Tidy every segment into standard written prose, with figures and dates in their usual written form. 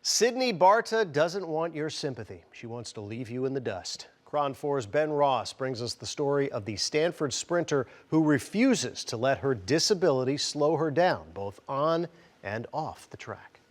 Sydney Barta doesn't want your sympathy. She wants to leave you in the dust. Cron 4's Ben Ross brings us the story of the Stanford sprinter who refuses to let her disability slow her down, both on and off the track.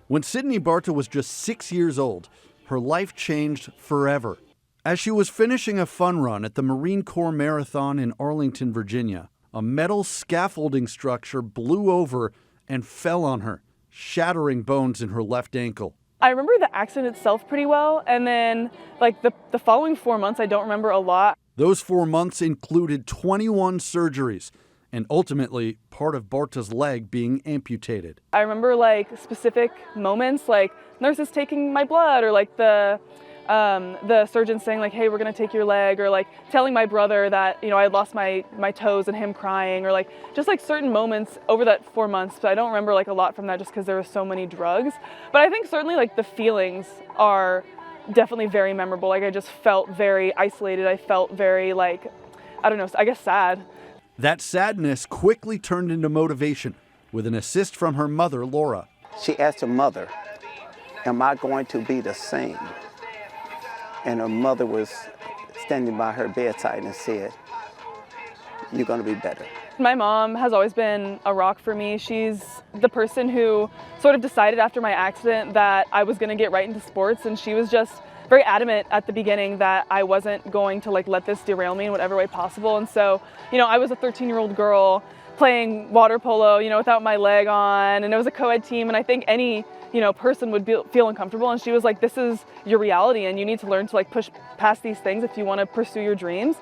When Sydney Barta was just 6 years old, her life changed forever. As she was finishing a fun run at the Marine Corps Marathon in Arlington, Virginia, a metal scaffolding structure blew over and fell on her, shattering bones in her left ankle. I remember the accident itself pretty well, and then the following 4 months I don't remember a lot. Those 4 months included 21 surgeries and ultimately part of Barta's leg being amputated. I remember specific moments, like nurses taking my blood, or the surgeon saying hey, we're gonna take your leg, or telling my brother that I had lost my toes and him crying, or just certain moments over that 4 months. But I don't remember a lot from that just because there were so many drugs. But I think certainly the feelings are definitely very memorable. I just felt very isolated. I felt very I don't know, I guess sad. That sadness quickly turned into motivation with an assist from her mother, Laura. She asked her mother, am I going to be the same? And her mother was standing by her bedside and said, you're going to be better. My mom has always been a rock for me. She's the person who sort of decided after my accident that I was going to get right into sports, and she was just very adamant at the beginning that I wasn't going to let this derail me in whatever way possible. And so, I was a 13-year-old girl playing water polo, without my leg on, and it was a co-ed team, and I think any person would feel uncomfortable, and she was like, this is your reality and you need to learn to push past these things if you want to pursue your dreams.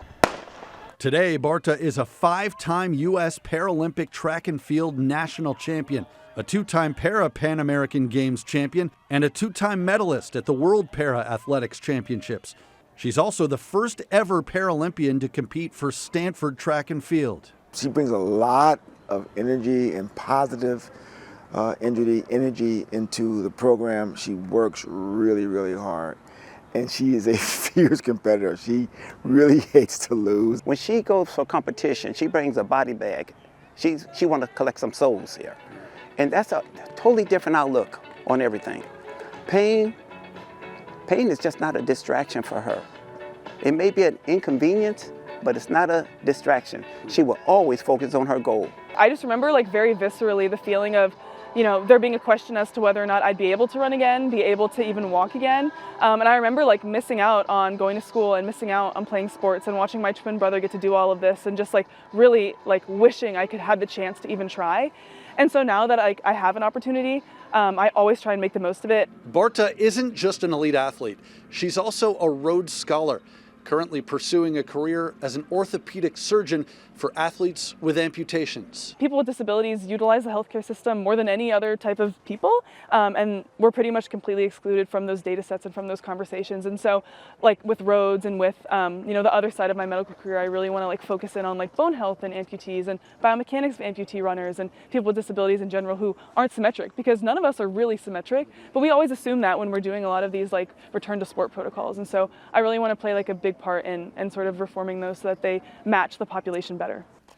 Today, Barta is a 5-time U.S. Paralympic track and field national champion, a 2-time Pan American Games champion, and a 2-time medalist at the World Para Athletics Championships. She's also the first ever Paralympian to compete for Stanford track and field. She brings a lot of energy and positive energy into the program. She works really, really hard. And she is a fierce competitor. She really hates to lose. When she goes for competition, she brings a body bag. She wants to collect some souls here. And that's a totally different outlook on everything. Pain is just not a distraction for her. It may be an inconvenience, but it's not a distraction. She will always focus on her goal. I just remember very viscerally the feeling of there being a question as to whether or not I'd be able to run again, be able to even walk again. And I remember missing out on going to school and missing out on playing sports and watching my twin brother get to do all of this, and just really wishing I could have the chance to even try. And so now that I have an opportunity, I always try and make the most of it. Barta isn't just an elite athlete. She's also a Rhodes Scholar, currently pursuing a career as an orthopedic surgeon for athletes with amputations. People with disabilities utilize the healthcare system more than any other type of people, and we're pretty much completely excluded from those data sets and from those conversations. And so with Rhodes and with the other side of my medical career, I really want to focus in on bone health and amputees and biomechanics of amputee runners and people with disabilities in general who aren't symmetric, because none of us are really symmetric, but we always assume that when we're doing a lot of these return to sport protocols. And so I really want to play a big part in sort of reforming those so that they match the population better.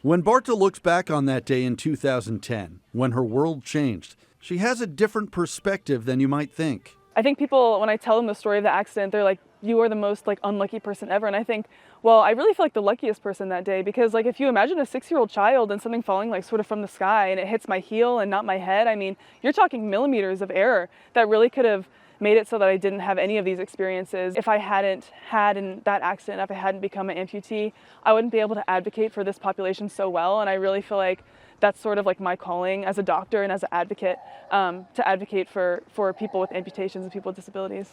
When Barta looks back on that day in 2010, when her world changed, she has a different perspective than you might think. I think people, when I tell them the story of the accident, they're like, you are the most unlucky person ever. And I think, well, I really feel like the luckiest person that day, because if you imagine a 6-year-old child and something falling sort of from the sky and it hits my heel and not my head, I mean, you're talking millimeters of error that really could have made it so that I didn't have any of these experiences. If I hadn't had in that accident, if I hadn't become an amputee, I wouldn't be able to advocate for this population so well. And I really feel like that's sort of my calling as a doctor and as an advocate, to advocate for people with amputations and people with disabilities.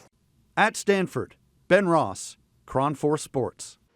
At Stanford, Ben Ross, Cron 4 Sports.